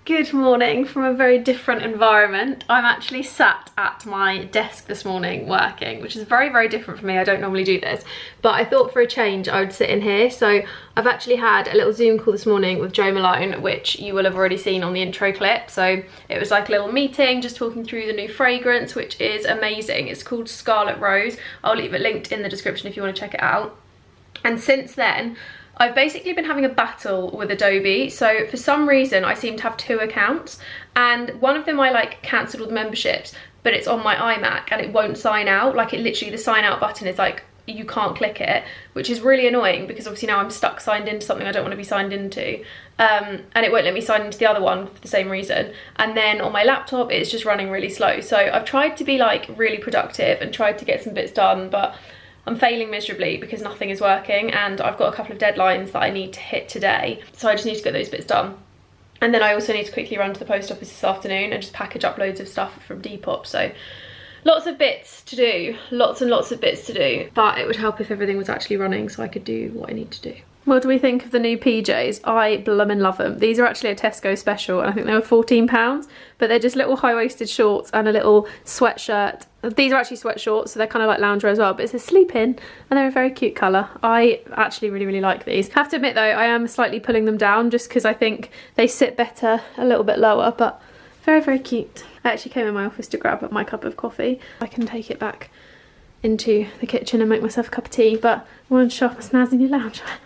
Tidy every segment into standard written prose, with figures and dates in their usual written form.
Good morning from a very different environment. I'm actually sat at my desk this morning working, which is very, very different for me. I don't normally do this, but I thought for a change I would sit in here. So I've actually had a little Zoom call this morning with Jo Malone, which you will have already seen on the intro clip. So it was like a little meeting, just talking through the new fragrance, which is amazing. It's called Scarlet Rose. I'll leave it linked in the description if you want to check it out. And since then, I've basically been having a battle with Adobe. So for some reason I seem to have 2 accounts, and one of them I like cancelled all the memberships, but it's on my iMac and it won't sign out. Like, it literally, the sign out button is like, you can't click it, which is really annoying because obviously now I'm stuck signed into something I don't want to be signed into, and it won't let me sign into the other one for the same reason. And then on my laptop it's just running really slow. So I've tried to be like really productive and tried to get some bits done, but I'm failing miserably because nothing is working, and I've got a couple of deadlines that I need to hit today. So I just need to get those bits done. And then I also need to quickly run to the post office this afternoon and just package up loads of stuff from Depop. So lots of bits to do, lots and lots of bits to do. But it would help if everything was actually running so I could do what I need to do. What do we think of the new PJs? I bloomin' love them. These are actually a Tesco special, and I think they were £14, but they're just little high-waisted shorts and a little sweatshirt. These are actually sweatshorts, so they're kind of like loungewear as well, but it's a sleep in and they're a very cute colour. I actually really, really like these. Have to admit though, I am slightly pulling them down just because I think they sit better a little bit lower, but very, very cute. I actually came in my office to grab my cup of coffee. I can take it back into the kitchen and make myself a cup of tea, but I wanted to show off my snazzy new loungewear.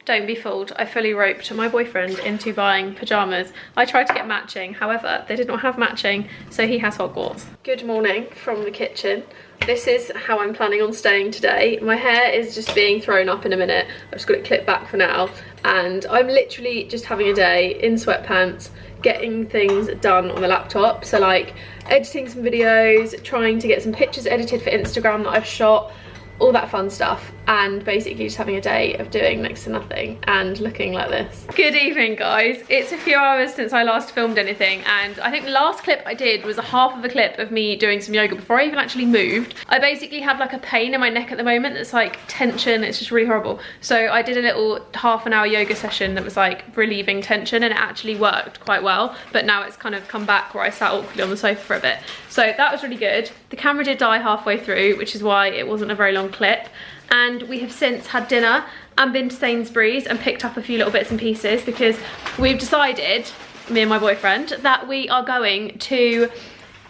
Don't be fooled, I fully roped my boyfriend into buying pyjamas. I tried to get matching, however, they did not have matching, so he has Hogwarts. Good morning from the kitchen. This is how I'm planning on staying today. My hair is just being thrown up in a minute. I've just got it clipped back for now. And I'm literally just having a day in sweatpants, getting things done on the laptop. So like editing some videos, trying to get some pictures edited for Instagram that I've shot, all that fun stuff, and basically just having a day of doing next to nothing and looking like this. Good evening, guys. It's a few hours since I last filmed anything, and I think the last clip I did was a half of a clip of me doing some yoga before I even actually moved. I basically have like a pain in my neck at the moment that's like tension. It's just really horrible. So I did a little half-an-hour yoga session that was like relieving tension, and it actually worked quite well, but now it's kind of come back where I sat awkwardly on the sofa for a bit. So that was really good. The camera did die halfway through, which is why it wasn't a very long clip. And we have since had dinner and been to Sainsbury's and picked up a few little bits and pieces because we've decided, me and my boyfriend, that we are going to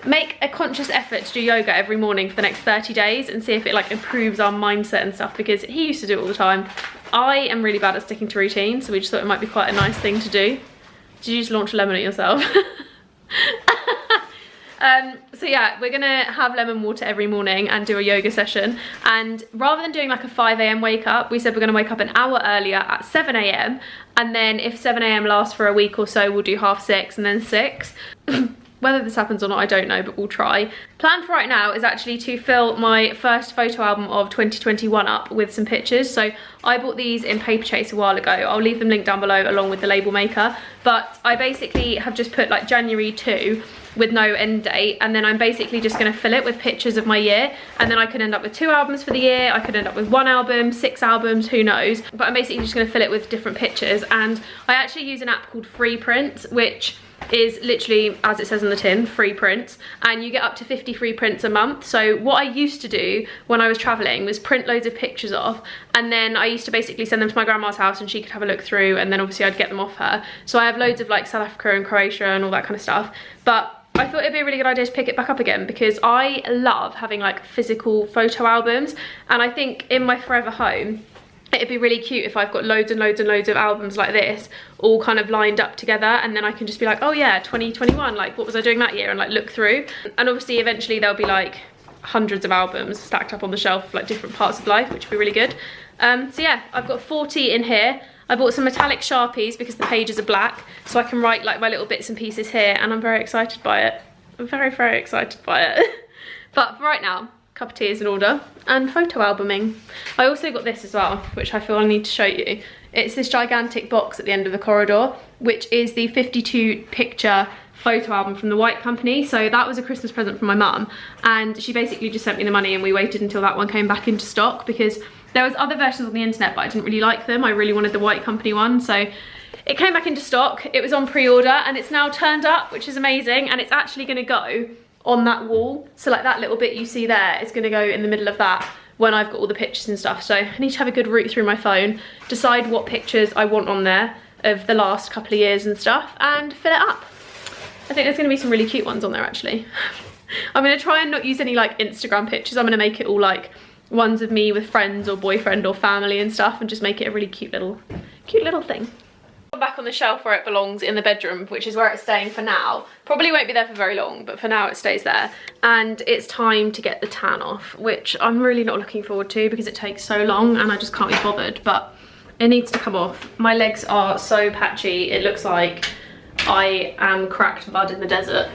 make a conscious effort to do yoga every morning for the next 30 days and see if it like improves our mindset and stuff, because he used to do it all the time. I am really bad at sticking to routine, so we just thought it might be quite a nice thing to do. Did you just launch a lemon at yourself? So yeah, we're gonna have lemon water every morning and do a yoga session, and rather than doing like a 5 AM wake up, we said we're gonna wake up an hour earlier at 7 AM, and then if 7 AM lasts for a week or so, we'll do half 6 and then 6. Whether this happens or not, I don't know, but we'll try. Plan for right now is actually to fill my first photo album of 2021 up with some pictures. So I bought these in Paper Chase a while ago. I'll leave them linked down below along with the label maker. But I basically have just put like January 2 with no end date, and then I'm basically just going to fill it with pictures of my year, and then I could end up with 2 albums for the year, I could end up with 1 album, 6 albums, who knows, but I'm basically just going to fill it with different pictures. And I actually use an app called Freeprint, which is literally, as it says on the tin, free prints, and you get up to 50 free prints a month. So what I used to do when I was traveling was print loads of pictures off, and then I used to basically send them to my grandma's house and she could have a look through, and then obviously I'd get them off her. So I have loads of like South Africa and Croatia and all that kind of stuff, but I thought it'd be a really good idea to pick it back up again because I love having like physical photo albums, and I think in my forever home it'd be really cute if I've got loads and loads and loads of albums like this all kind of lined up together, and then I can just be like, oh yeah, 2021, like what was I doing that year, and like look through. And obviously eventually there'll be like hundreds of albums stacked up on the shelf of like different parts of life, which would be really good. So yeah, I've got 40 in here. I bought some metallic Sharpies because the pages are black, so I can write like my little bits and pieces here, and I'm very excited by it. I'm very, very excited by it. But for right now, cup of tea is in order, and photo albuming. I also got this as well, which I feel I need to show you. It's this gigantic box at the end of the corridor, which is the 52 picture photo album from the White Company. So that was a Christmas present from my mum, and she basically just sent me the money, and we waited until that one came back into stock because there was other versions on the internet, but I didn't really like them. I really wanted the White Company one, so it came back into stock. It was on pre-order and it's now turned up, which is amazing. And it's actually gonna go on that wall. So like that little bit you see there is gonna go in the middle of that when I've got all the pictures and stuff. So I need to have a good route through my phone, decide what pictures I want on there of the last couple of years and stuff, and fill it up. I think there's gonna be some really cute ones on there actually. I'm gonna try and not use any like Instagram pictures. I'm gonna make it all like ones of me with friends or boyfriend or family and stuff, and just make it a really cute little thing. Back on the shelf where it belongs in the bedroom, which is where it's staying for now. Probably won't be there for very long, but for now it stays there. And it's time to get the tan off, which I'm really not looking forward to because it takes so long and I just can't be bothered, but it needs to come off. My legs are so patchy, it looks like I am cracked mud in the desert,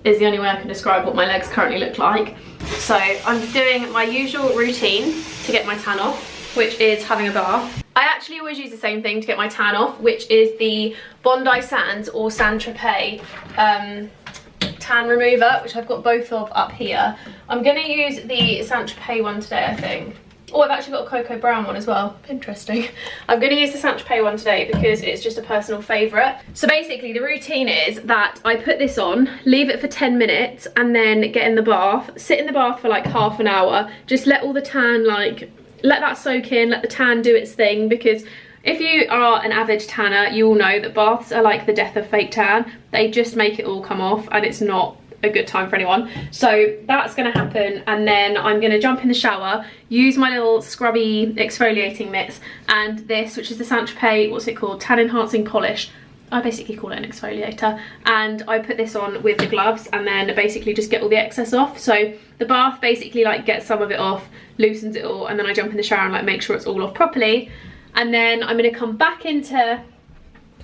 is the only way I can describe what my legs currently look like. So I'm doing my usual routine to get my tan off, which is having a bath. I actually always use the same thing to get my tan off, which is the Bondi Sands or Saint-Tropez tan remover, which I've got both of up here. I'm gonna use the Saint-Tropez one today, I think. Oh, I've actually got a cocoa brown one as well. Interesting. I'm gonna use the Saint-Tropez one today because it's just a personal favourite. So basically the routine is that I put this on, leave it for 10 minutes and then get in the bath, sit in the bath for like half an hour, just let all the tan like, let that soak in, let the tan do its thing, because if you are an avid tanner, you will know that baths are like the death of fake tan. They just make it all come off and it's not a good time for anyone. So that's gonna happen, and then I'm gonna jump in the shower, use my little scrubby exfoliating mitts and this, which is the Saint-Tropez, what's it called, tan enhancing polish. I basically call it an exfoliator, and I put this on with the gloves and then basically just get all the excess off. So the bath basically like gets some of it off, loosens it all, and then I jump in the shower and like make sure it's all off properly. And then I'm gonna come back into,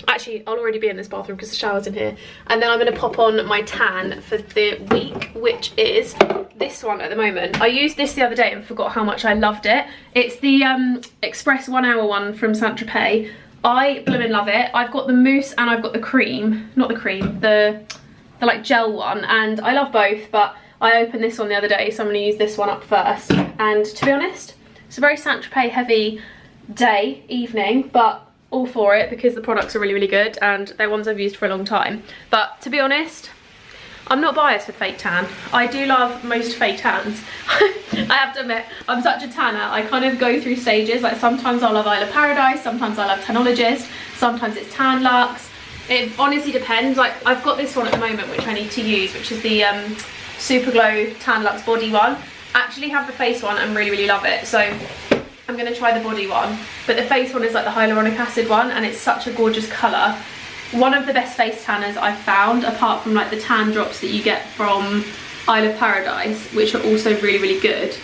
actually I'll already be in this bathroom because the shower's in here, and then I'm gonna pop on my tan for the week, which is this one at the moment. I used this the other day and forgot how much I loved it. It's the Express 1 Hour one from Saint-Tropez. I blooming love it. I've got the mousse and I've got the cream, not the cream, the like gel one, and I love both, but I opened this one the other day, so I'm gonna use this one up first. And to be honest, it's a very Saint-Tropez heavy day, evening, but all for it because the products are really, really good and they're ones I've used for a long time. But to be honest, I'm not biased with fake tan. I do love most fake tans. I have to admit, I'm such a tanner. I kind of go through stages. Like sometimes I love Isle of Paradise, sometimes I love Tanologist, sometimes it's Tan Luxe. It honestly depends. Like I've got this one at the moment which I need to use, which is the Super Glow Tan Luxe body one. I actually have the face one and really, really love it. So I'm gonna try the body one. But the face one is like the hyaluronic acid one, and it's such a gorgeous colour. One of the best face tanners I've found, apart from like the tan drops that you get from Isle of Paradise, which are also really, really good.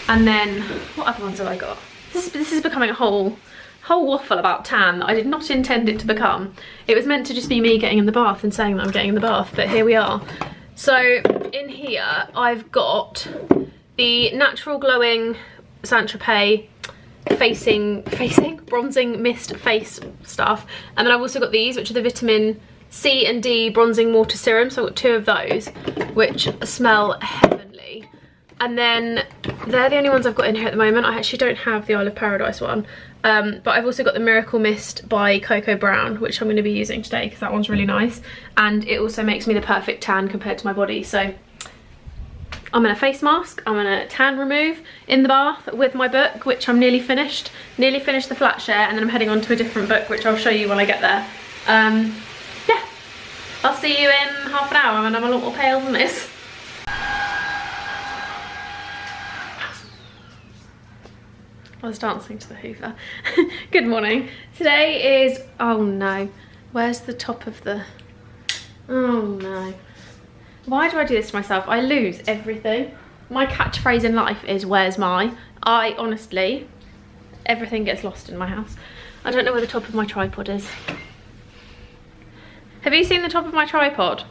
And then, what other ones have I got? This is becoming a whole waffle about tan that I did not intend it to become. It was meant to just be me getting in the bath and saying that I'm getting in the bath, but here we are. So in here, I've got the Natural Glowing Saint-Tropez bronzing mist face stuff, and then I've also got these, which are the vitamin C and D bronzing water serum. So I've got 2 of those which smell heavenly, and then they're the only ones I've got in here at the moment. I actually don't have the Isle of Paradise one, but I've also got the Miracle Mist by Cocoa Brown, which I'm going to be using today because that one's really nice, and it also makes me the perfect tan compared to my body. So I'm in a face mask, I'm in a tan remove in the bath with my book, which I'm nearly finished the flat share, and then I'm heading on to a different book, which I'll show you when I get there. Yeah, I'll see you in half an hour, and I'm a lot more pale than this. I was dancing to the Hoover. Good morning. Today is, oh no, where's the top of the, oh no. Why do I do this to myself? I lose everything. My catchphrase in life is, where's my? I honestly, everything gets lost in my house. I don't know where the top of my tripod is. Have you seen the top of my tripod?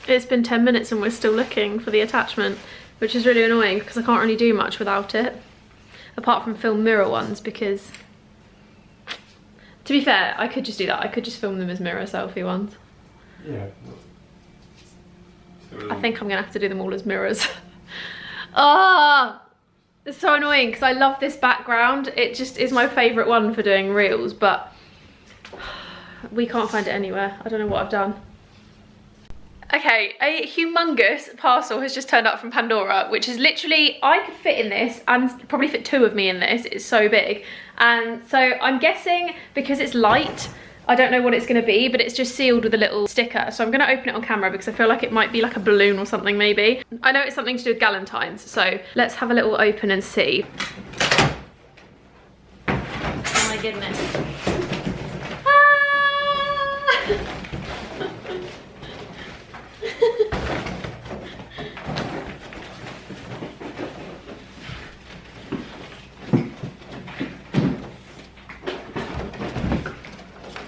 It's been 10 minutes and we're still looking for the attachment, which is really annoying because I can't really do much without it. Apart from film mirror ones, because to be fair, I could just do that. I could just film them as mirror selfie ones. Yeah. I think I'm gonna have to do them all as mirrors. Ah, oh, it's so annoying because I love this background. It just is my favourite one for doing reels, but We can't find it anywhere. I don't know what I've done. Okay, a humongous parcel has just turned up from Pandora, which is literally, I could fit in this and probably fit 2 of me in this. It's so big. And so I'm guessing because it's light, I don't know what it's going to be, but it's just sealed with a little sticker. So I'm going to open it on camera because I feel like it might be like a balloon or something maybe. I know it's something to do with Galentine's, so let's have a little open and see. Oh my goodness. Ah!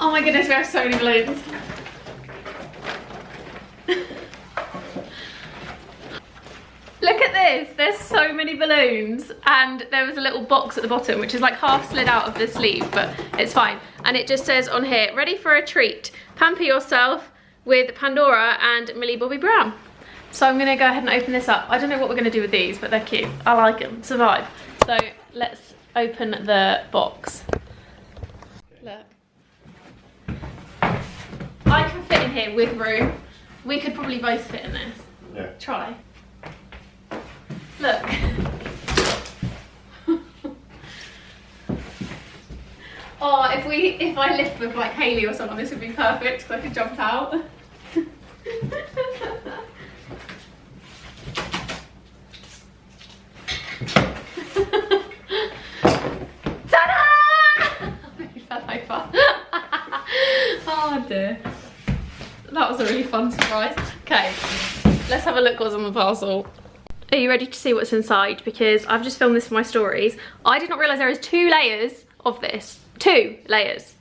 Oh my goodness, we have so many balloons. Look at this, there's so many balloons, and there was a little box at the bottom which is like half slid out of the sleeve, but it's fine. And it just says on here, ready for a treat. Pamper yourself with Pandora and Millie Bobby Brown. So I'm gonna go ahead and open this up. I don't know what we're gonna do with these, but they're cute. I like them, survive. So let's open the box. Look. I can fit in here with room. We could probably both fit in this. Yeah. Try. Look. Oh, if I lift with like Hayley or someone, this would be perfect because I could jump out. Ta-da! I fell over. Oh dear. That was a really fun surprise. Okay, let's have a look what's on the parcel. Are you ready to see what's inside? Because I've just filmed this for my stories. I did not realise there is 2 layers of this. 2 layers.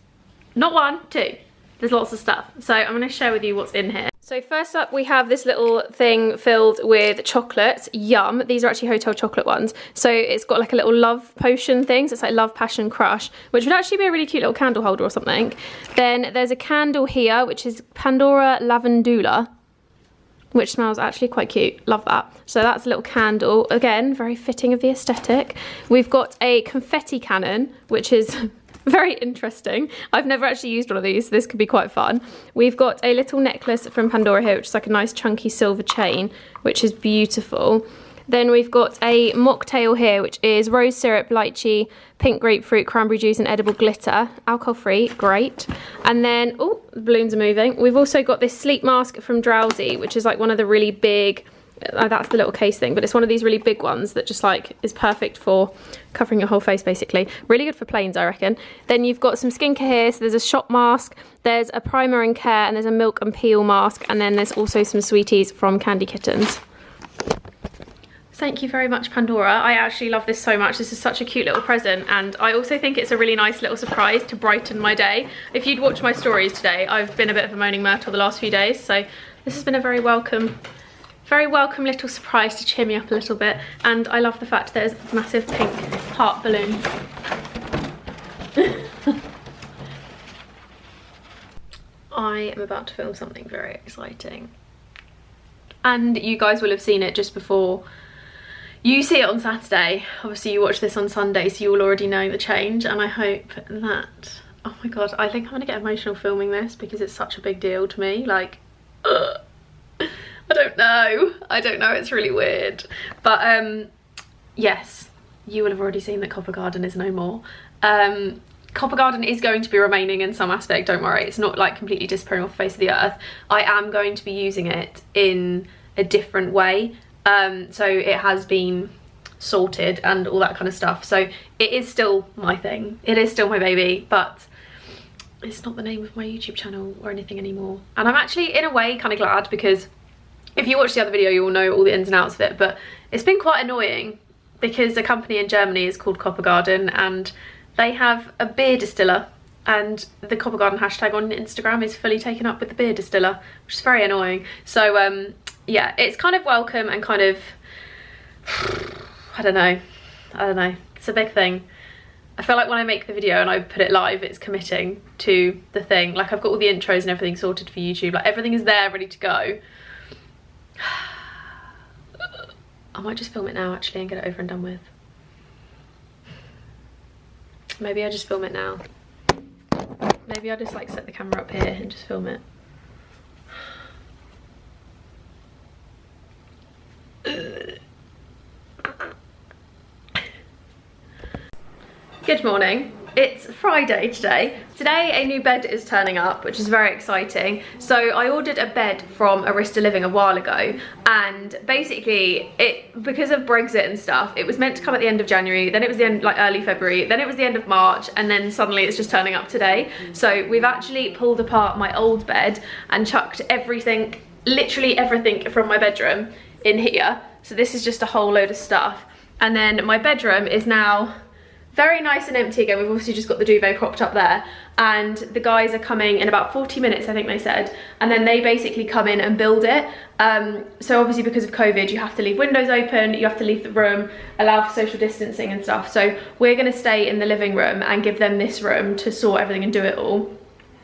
Not 1, 2. There's lots of stuff. So I'm going to share with you what's in here. So first up we have this little thing filled with chocolates. Yum. These are actually hotel chocolate ones. So it's got like a little love potion thing. So it's like love, passion, crush, which would actually be a really cute little candle holder or something. Then there's a candle here, which is Pandora Lavandula, which smells actually quite cute. Love that. So that's a little candle. Again, very fitting of the aesthetic. We've got a confetti cannon, which is very interesting. I've never actually used one of these, so this could be quite fun. We've got a little necklace from Pandora here, which is like a nice chunky silver chain, which is beautiful. Then we've got a mocktail here, which is rose syrup, lychee, pink grapefruit, cranberry juice and edible glitter. Alcohol free, great. And then, oh, the balloons are moving. We've also got this sleep mask from Drowsy, which is like one of the really big, that's the little case thing, but it's one of these really big ones that just like is perfect for covering your whole face basically. Really good for planes, I reckon. Then you've got some skincare here. So there's a shop mask, there's a primer and care, and there's a milk and peel mask, and then there's also some sweeties from Candy Kittens. Thank you very much, Pandora. I actually love this so much. This is such a cute little present, and I also think it's a really nice little surprise to brighten my day. If you'd watched my stories today, I've been a bit of a moaning myrtle the last few days, so this has been a very welcome little surprise to cheer me up a little bit. And I love the fact there's massive pink heart balloons. I am about to film something very exciting, and you guys will have seen it just before you see it on Saturday. Obviously you watch this on Sunday, so you will already know the change, and I hope that, oh my god, I think I'm gonna get emotional filming this because it's such a big deal to me. Like, I don't know, it's really weird. But yes, you will have already seen that Copper Garden is no more. Copper Garden is going to be remaining in some aspect, don't worry. It's not like completely disappearing off the face of the earth. I am going to be using it in a different way. So it has been sorted and all that kind of stuff. So it is still my thing. It is still my baby, but it's not the name of my YouTube channel or anything anymore. And I'm actually in a way kind of glad, because if you watch the other video you will know all the ins and outs of it, but it's been quite annoying because a company in Germany is called Copper Garden and they have a beer distiller, and the Copper Garden hashtag on Instagram is fully taken up with the beer distiller, which is very annoying. So yeah, it's kind of welcome and kind of, I don't know, it's a big thing. I feel like when I make the video and I put it live, it's committing to the thing. Like, I've got all the intros and everything sorted for YouTube, like everything is there ready to go. I might just film it now actually and get it over and done with. Maybe I just film it now. Maybe I'll just like set the camera up here and just film it. Good morning. It's Friday today. Today a new bed is turning up, which is very exciting. So I ordered a bed from Arista Living a while ago, and basically because of Brexit and stuff, it was meant to come at the end of January, then it was the end, like early February, then it was the end of March, and then suddenly it's just turning up today. So we've actually pulled apart my old bed and chucked everything, literally everything from my bedroom in here. So this is just a whole load of stuff. And then my bedroom is now very nice and empty again. We've obviously just got the duvet propped up there, and the guys are coming in about 40 minutes, I think they said, and then they basically come in and build it. So obviously because of COVID, you have to leave windows open, you have to leave the room, allow for social distancing and stuff. So we're going to stay in the living room and give them this room to sort everything and do it all.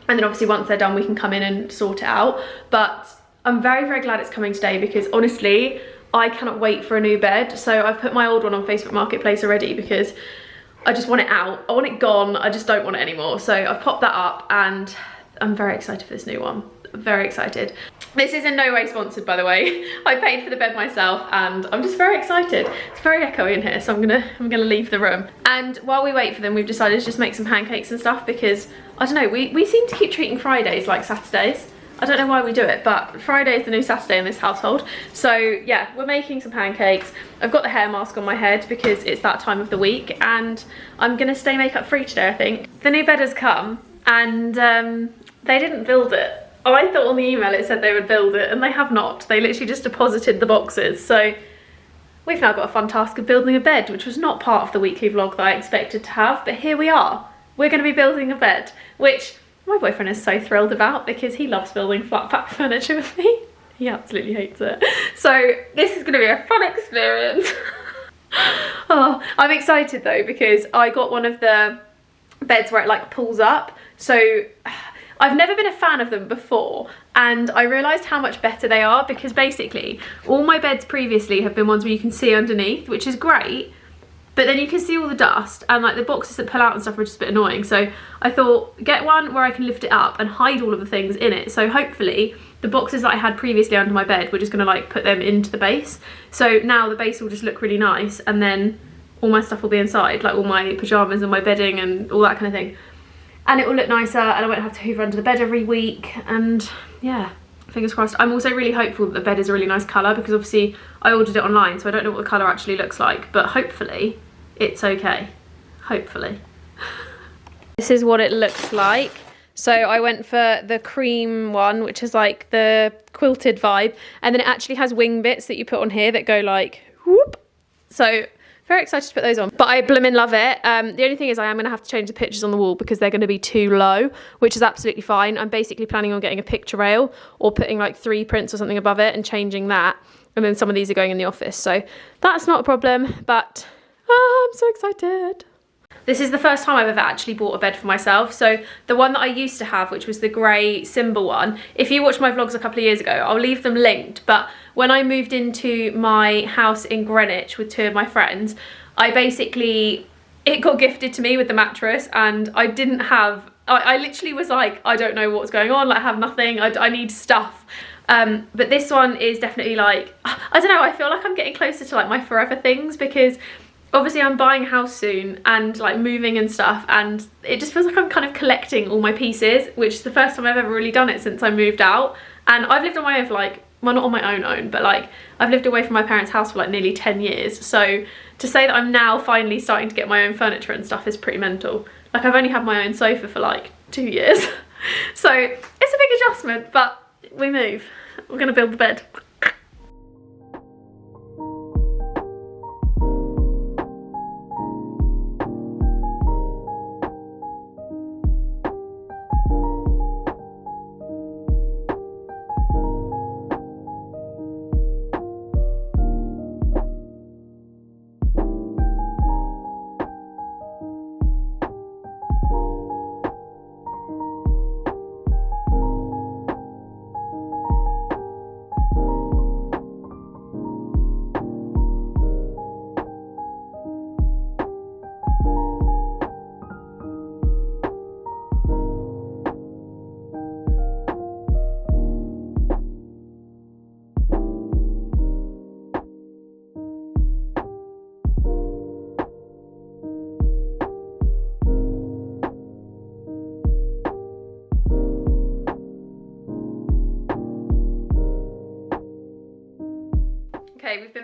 And then obviously once they're done, we can come in and sort it out. But I'm very, very glad it's coming today, because honestly, I cannot wait for a new bed. So I've put my old one on Facebook Marketplace already, because I just want it out. I want it gone. I just don't want it anymore. So I've popped that up, and I'm very excited for this new one. I'm very excited. This is in no way sponsored, by the way. I paid for the bed myself, and I'm just very excited. It's very echoey in here, so I'm gonna leave the room. And while we wait for them, we've decided to just make some pancakes and stuff, because I don't know, we seem to keep treating Fridays like Saturdays. I don't know why we do it, but Friday is the new Saturday in this household. So yeah, we're making some pancakes. I've got the hair mask on my head because it's that time of the week, and I'm gonna stay makeup free today, I think. The new bed has come, and they didn't build it. I thought on the email it said they would build it, and they have not. They literally just deposited the boxes. So we've now got a fun task of building a bed, which was not part of the weekly vlog that I expected to have, but here we are. We're gonna be building a bed, which my boyfriend is so thrilled about, because he loves building flat pack furniture with me. He absolutely hates it. So this is going to be a fun experience. Oh, I'm excited though, because I got one of the beds where it like pulls up. So I've never been a fan of them before, and I realised how much better they are, because basically all my beds previously have been ones where you can see underneath, which is great, but then you can see all the dust, and like the boxes that pull out and stuff are just a bit annoying. So I thought, get one where I can lift it up and hide all of the things in it. So hopefully the boxes that I had previously under my bed, we're just gonna like put them into the base. So now the base will just look really nice, and then all my stuff will be inside, like all my pajamas and my bedding and all that kind of thing. And it will look nicer, and I won't have to hoover under the bed every week, and yeah. Fingers crossed. I'm also really hopeful that the bed is a really nice colour, because obviously I ordered it online, so I don't know what the colour actually looks like, but hopefully it's okay. Hopefully. This is what it looks like. So I went for the cream one, which is like the quilted vibe, and then it actually has wing bits that you put on here that go like whoop. So very excited to put those on, but I blooming love it. The only thing is I am going to have to change the pictures on the wall, because they're going to be too low, which is absolutely fine. I'm basically planning on getting a picture rail or putting like 3 prints or something above it and changing that, and then some of these are going in the office, so that's not a problem. But I'm so excited. This is the first time I've ever actually bought a bed for myself. So the one that I used to have, which was the grey symbol one, if you watched my vlogs a couple of years ago, I'll leave them linked. But when I moved into my house in Greenwich with 2 of my friends, it got gifted to me with the mattress, and I didn't have, I literally was like, I don't know what's going on, like I have nothing, I need stuff. But this one is definitely like, I don't know, I feel like I'm getting closer to like my forever things, because obviously I'm buying a house soon and like moving and stuff, and it just feels like I'm kind of collecting all my pieces, which is the first time I've ever really done it since I moved out. And I've lived on my own for like, well, not on my own, but like I've lived away from my parents' house for like nearly 10 years. So to say that I'm now finally starting to get my own furniture and stuff is pretty mental. Like I've only had my own sofa for like 2 years. So it's a big adjustment, but we move. We're gonna build the bed.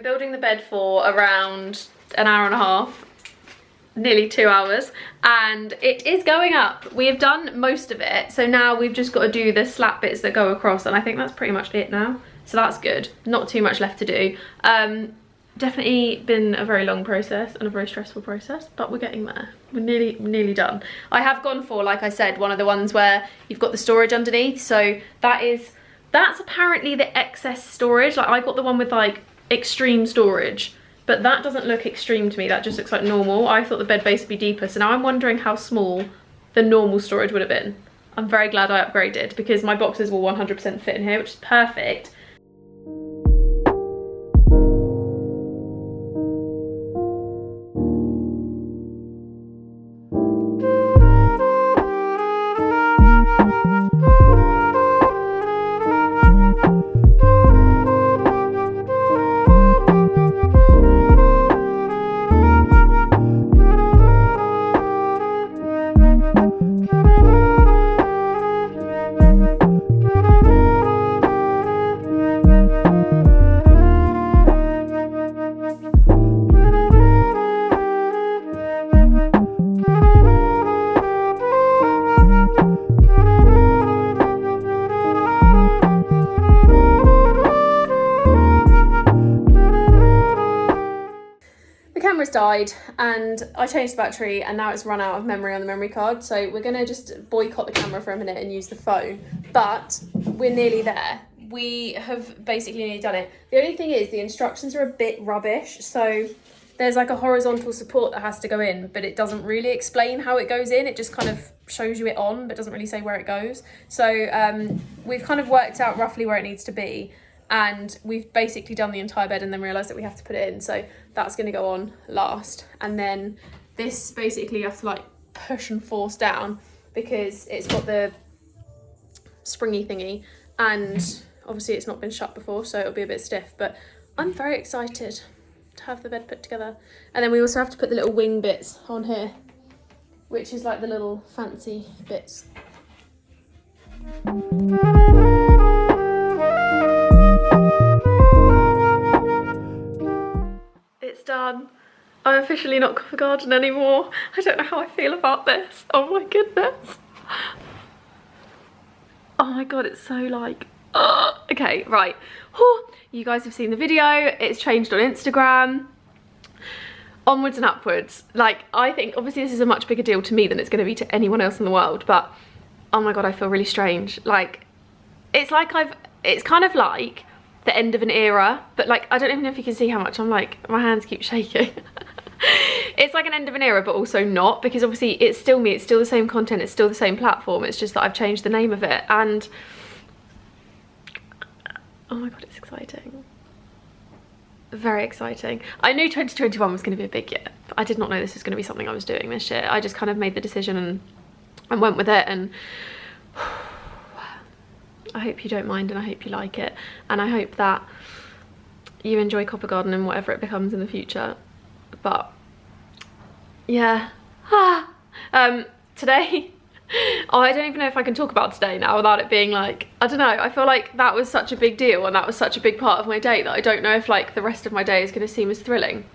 been building the bed for around an hour and a half, nearly 2 hours, and it is going up. We have done most of it, so now we've just got to do the slat bits that go across, and I think that's pretty much it now. So that's good. Not too much left to do. Definitely been a very long process and a very stressful process, but we're getting there. We're nearly done. I have gone for, like I said, one of the ones where you've got the storage underneath. So that's apparently the excess storage. Like, I got the one with like extreme storage, but that doesn't look extreme to me. That just looks like normal. I thought the bed base would be deeper, so now I'm wondering how small the normal storage would have been. I'm very glad I upgraded, because my boxes will 100% fit in here, which is perfect. Died, and I changed the battery, and now it's run out of memory on the memory card, so we're gonna just boycott the camera for a minute and use the phone, but we're nearly there. We have basically nearly done it. The only thing is the instructions are a bit rubbish, so there's like a horizontal support that has to go in, but it doesn't really explain how it goes in. It just kind of shows you it on, but doesn't really say where it goes. So we've kind of worked out roughly where it needs to be, and we've basically done the entire bed and then realised that we have to put it in, so that's going to go on last. And then this basically you have to like push and force down, because it's got the springy thingy, and obviously it's not been shut before, so it'll be a bit stiff, but I'm very excited to have the bed put together. And then we also have to put the little wing bits on here, which is like the little fancy bits. It's done. I'm officially not Covent Garden anymore. I don't know how I feel about this. Oh my goodness. Oh my god, it's so like, okay, right. You guys have seen the video. It's changed on Instagram. Onwards and upwards. Like, I think obviously this is a much bigger deal to me than it's going to be to anyone else in the world, but oh my god, I feel really strange. Like, it's like it's kind of like the end of an era, but like, I don't even know if you can see how much I'm like, my hands keep shaking. It's like an end of an era, but also not, because obviously it's still me, it's still the same content, it's still the same platform, it's just that I've changed the name of it. And oh my god, it's exciting. Very exciting. I knew 2021 was going to be a big year, but I did not know this was going to be something I was doing this year. I just kind of made the decision and went with it, and I hope you don't mind, and I hope you like it, and I hope that you enjoy Copper Garden and whatever it becomes in the future. But yeah, today, I don't even know if I can talk about today now without it being like, I don't know, I feel like that was such a big deal and that was such a big part of my day that I don't know if like the rest of my day is going to seem as thrilling.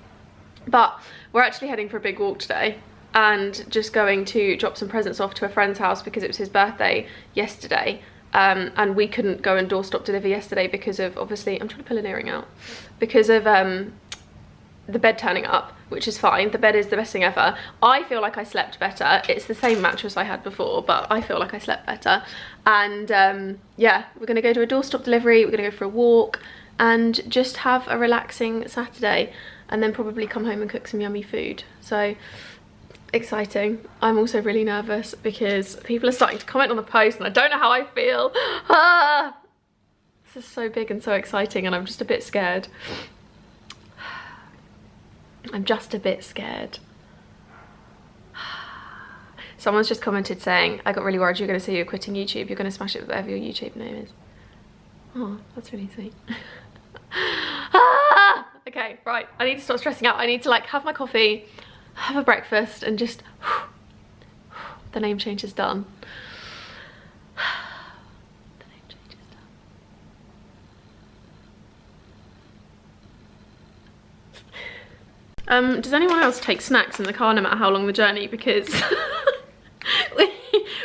But we're actually heading for a big walk today, and just going to drop some presents off to a friend's house because it was his birthday yesterday. And we couldn't go and doorstop deliver yesterday because of, obviously, I'm trying to pull an earring out, because of the bed turning up, which is fine. The bed is the best thing ever. I feel like I slept better. It's the same mattress I had before, but I feel like I slept better. And yeah, we're gonna go to a doorstop delivery, we're gonna go for a walk and just have a relaxing Saturday, and then probably come home and cook some yummy food. So exciting. I'm also really nervous because people are starting to comment on the post and I don't know how I feel. This is so big and so exciting, and I'm just a bit scared. I'm just a bit scared. Someone's just commented saying, I got really worried you're going to say you're quitting YouTube. You're going to smash it with whatever your YouTube name is. Oh, that's really sweet. Okay, right. I need to stop stressing out. I need to like have my coffee, have a breakfast, and just the name change is done. Does anyone else take snacks in the car no matter how long the journey? Because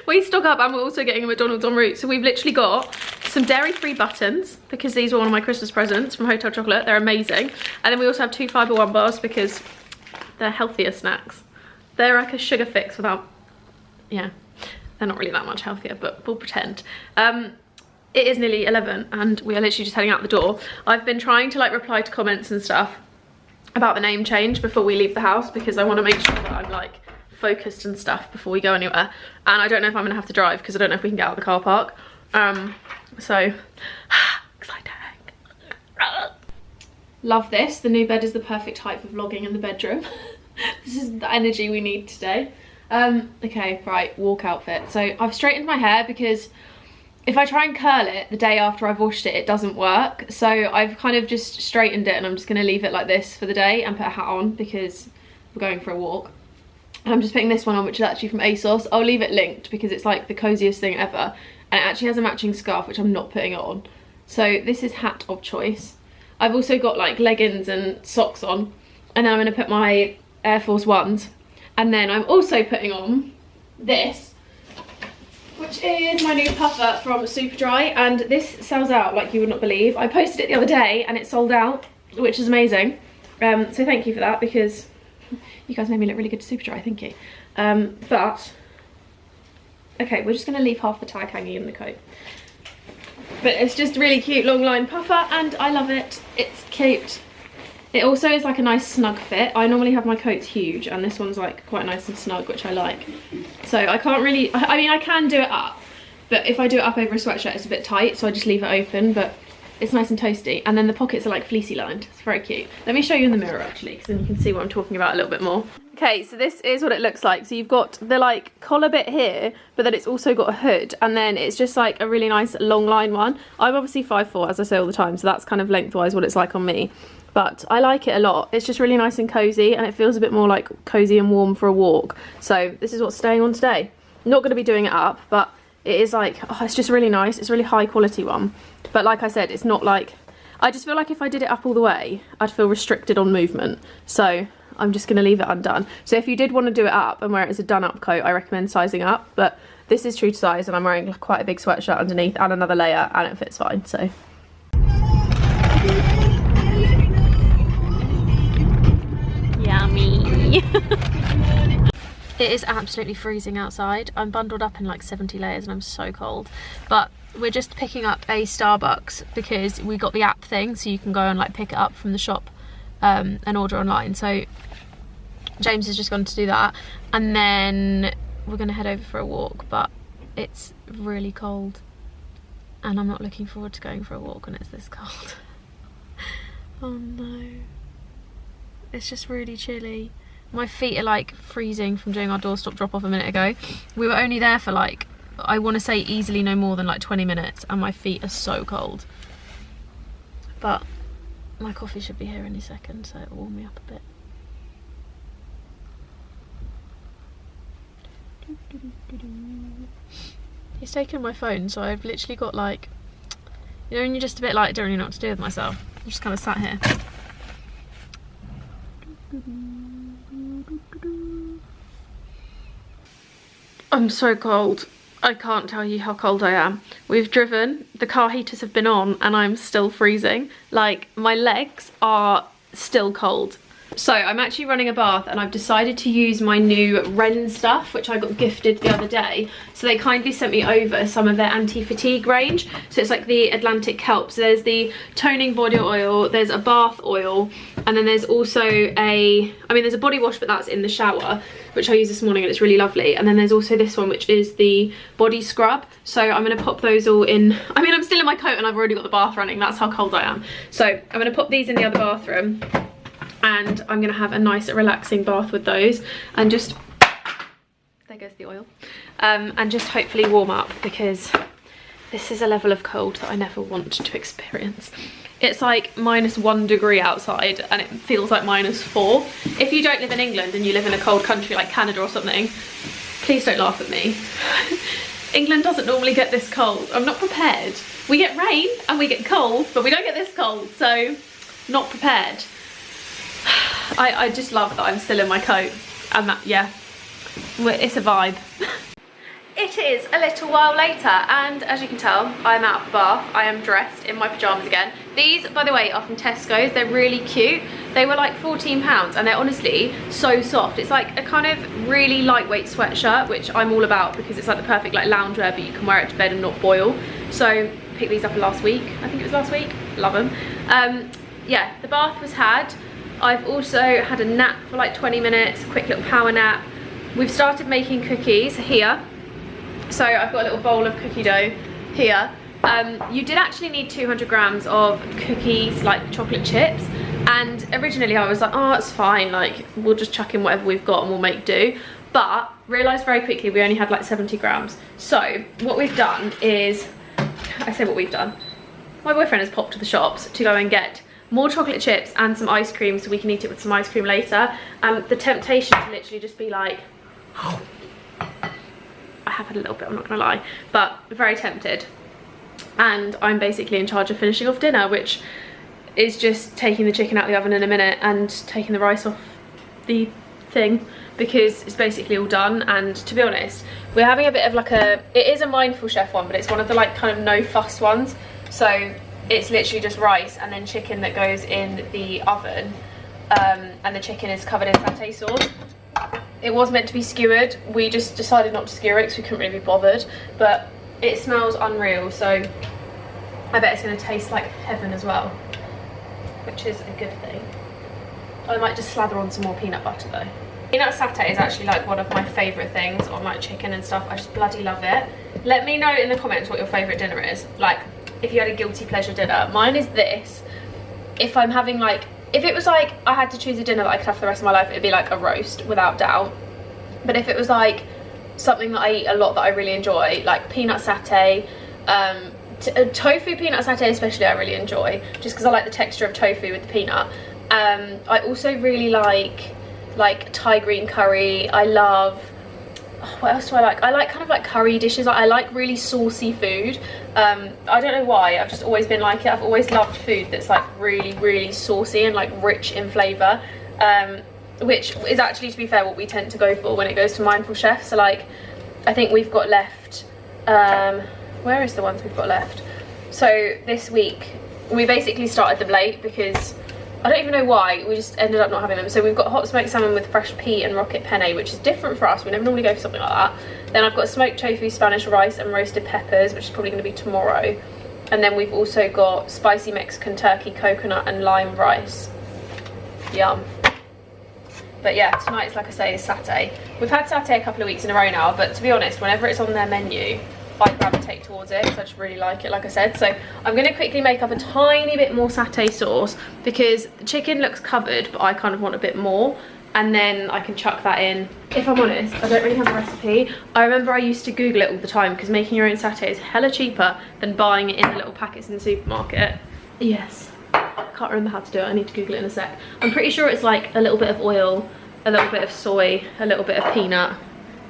we stock up and we're also getting a McDonald's en route. So we've literally got some dairy-free buttons because these were one of my Christmas presents from Hotel Chocolate. They're amazing. And then we also have 2 Fibre One bars because they're healthier snacks. They're like a sugar fix without, yeah, they're not really that much healthier, but we'll pretend. It is nearly 11 and we are literally just heading out the door. I've been trying to like reply to comments and stuff about the name change before we leave the house because I want to make sure that I'm like focused and stuff before we go anywhere. And I don't know if I'm gonna have to drive because I don't know if we can get out of the car park. So exciting. Love this. The new bed is the perfect height for vlogging in the bedroom. This is the energy we need today. Okay, right, walk outfit. So I've straightened my hair because if I try and curl it the day after I've washed it, it doesn't work. So I've kind of just straightened it and I'm just gonna leave it like this for the day and put a hat on because we're going for a walk. And I'm just putting this one on, which is actually from ASOS. I'll leave it linked because it's like the coziest thing ever. And it actually has a matching scarf, which I'm not putting on. So this is hat of choice. I've also got like leggings and socks on. And then I'm gonna put my Air Force Ones. And then I'm also putting on this, which is my new puffer from Superdry, and this sells out like you would not believe. I posted it the other day and it sold out, which is amazing. So thank you for that because you guys made me look really good to Superdry, thank you. But, okay, we're just gonna leave half the tag hanging in the coat. But it's just really cute long line puffer and I love it, it's cute. It also is like a nice snug fit. I normally have my coats huge and this one's like quite nice and snug, which I like. So I can't really, I mean I can do it up, but if I do it up over a sweatshirt it's a bit tight, so I just leave it open, but it's nice and toasty. And then the pockets are like fleecy lined, it's very cute. Let me show you in the mirror actually, because then you can see what I'm talking about a little bit more. Okay, so this is what it looks like. So you've got the like collar bit here, but then it's also got a hood, and then it's just like a really nice long line one. I'm obviously 5'4", as I say all the time, so that's kind of lengthwise what it's like on me. But I like it a lot. It's just really nice and cozy and it feels a bit more like cozy and warm for a walk. So this is what's staying on today. I'm not going to be doing it up, but it is like, oh, it's just really nice. It's a really high quality one. But like I said, it's not like, I just feel like if I did it up all the way, I'd feel restricted on movement. So I'm just going to leave it undone. So if you did want to do it up and wear it as a done up coat, I recommend sizing up. But this is true to size and I'm wearing quite a big sweatshirt underneath and another layer and it fits fine, so. Yummy. It is absolutely freezing outside. I'm bundled up in like 70 layers and I'm so cold. But we're just picking up a Starbucks because we got the app thing, so you can go and like pick it up from the shop and order online. So James has just gone to do that, and then we're gonna head over for a walk, but it's really cold and I'm not looking forward to going for a walk when it's this cold. Oh no. It's just really chilly. My feet are like freezing from doing our doorstop drop off a minute ago. We were only there for like, I want to say easily no more than like 20 minutes and my feet are so cold. But my coffee should be here any second, so it'll warm me up a bit. He's taken my phone, so I've literally got like, you know when you're just a bit like, don't really know what to do with myself. I'm just kind of sat here. I'm so cold. I can't tell you how cold I am. We've driven, the car heaters have been on and I'm still freezing. Like my legs are still cold. So I'm actually running a bath and I've decided to use my new Wren stuff, which I got gifted the other day. So they kindly sent me over some of their anti-fatigue range. So it's like the Atlantic Kelp. So there's the toning body oil, there's a bath oil, and then there's also there's a body wash, but that's in the shower, which I used this morning and it's really lovely. And then there's also this one, which is the body scrub. So I'm gonna pop those all in. I mean, I'm still in my coat and I've already got the bath running. That's how cold I am. So I'm gonna pop these in the other bathroom. And I'm gonna have a nice relaxing bath with those and just, there goes the oil, and just hopefully warm up, because this is a level of cold that I never want to experience. It's like -1 degree outside and it feels like -4. If you don't live in England and you live in a cold country like Canada or something, please don't laugh at me. England doesn't normally get this cold. I'm not prepared. We get rain and we get cold, but we don't get this cold, so not prepared. I just love that I'm still in my coat, and that, yeah, it's a vibe. It is a little while later, and as you can tell, I'm out of the bath. I am dressed in my pyjamas again. These, by the way, are from Tesco's. They're really cute. They were like £14, and they're honestly so soft. It's like a kind of really lightweight sweatshirt, which I'm all about because it's like the perfect like loungewear, but you can wear it to bed and not boil. So picked these up last week. I think it was last week. Love them. Yeah, the bath was had. I've also had a nap for like 20 minutes, a quick little power nap. We've started making cookies here. So I've got a little bowl of cookie dough here. You did actually need 200 grams of cookies, like chocolate chips. And originally I was like, oh, it's fine. Like, we'll just chuck in whatever we've got and we'll make do. But realised very quickly we only had like 70 grams. So what we've done is, I say what we've done. My boyfriend has popped to the shops to go and get more chocolate chips and some ice cream so we can eat it with some ice cream later. The temptation to literally just be like, oh. I have had a little bit, I'm not gonna lie, but very tempted. And I'm basically in charge of finishing off dinner, which is just taking the chicken out of the oven in a minute and taking the rice off the thing, because it's basically all done. And to be honest, we're having a bit of like it is a mindful chef one, but it's one of the like kind of no fuss ones. So it's literally just rice and then chicken that goes in the oven, and the chicken is covered in satay sauce. It was meant to be skewered. We just decided not to skewer it because we couldn't really be bothered, but it smells unreal, so I bet it's going to taste like heaven as well, which is a good thing. I might just slather on some more peanut butter though. Peanut satay is actually like one of my favourite things on like chicken and stuff. I just bloody love it. Let me know in the comments what your favourite dinner is. Like, if you had a guilty pleasure dinner. Mine is this. If I'm having like, if it was like I had to choose a dinner that I could have for the rest of my life, it'd be like a roast without doubt. But if it was like something that I eat a lot that I really enjoy, like peanut satay, tofu peanut satay especially I really enjoy, just because I like the texture of tofu with the peanut. I also really like Thai green curry. I love, what else do I like? I like kind of like curry dishes. I like really saucy food. I don't know why, I've just always been like it. I've always loved food that's like really, really saucy and like rich in flavour, which is actually, to be fair, what we tend to go for when it goes to Mindful Chef. So like, I think we've got left, where is the ones we've got left? So this week, we basically started them late because I don't even know why, we just ended up not having them. So we've got hot smoked salmon with fresh pea and rocket penne, which is different for us. We never normally go for something like that. Then I've got smoked tofu, Spanish rice and roasted peppers, which is probably going to be tomorrow. And then we've also got spicy Mexican turkey, coconut and lime rice. Yum. But yeah, tonight's, like I say, is satay. We've had satay a couple of weeks in a row now, but to be honest, whenever it's on their menu, I gravitate towards it because I just really like it, like I said. So I'm going to quickly make up a tiny bit more satay sauce because the chicken looks covered, but I kind of want a bit more, and then I can chuck that in. If I'm honest, I don't really have a recipe. I remember I used to Google it all the time because making your own satay is hella cheaper than buying it in the little packets in the supermarket. Yes, I can't remember how to do it. I need to Google it in a sec. I'm pretty sure it's like a little bit of oil, a little bit of soy, a little bit of peanut.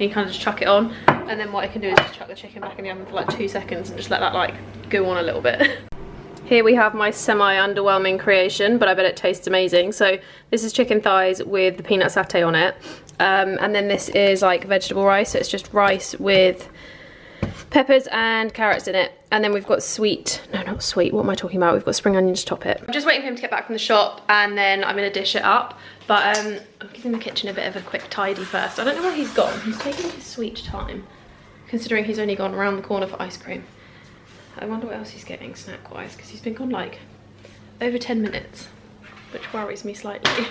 You kind of just chuck it on, and then what I can do is just chuck the chicken back in the oven for like 2 seconds and just let that like go on a little bit. Here we have my semi-underwhelming creation, but I bet it tastes amazing. So this is chicken thighs with the peanut satay on it, and then this is like vegetable rice, so it's just rice with peppers and carrots in it. And then we've got sweet, no, not sweet, what am I talking about? We've got spring onions to top it. I'm just waiting for him to get back from the shop, and then I'm gonna dish it up. But I'm giving the kitchen a bit of a quick tidy first. I don't know where he's gone. He's taking his sweet time, considering he's only gone around the corner for ice cream. I wonder what else he's getting snack-wise, because he's been gone like over 10 minutes, which worries me slightly.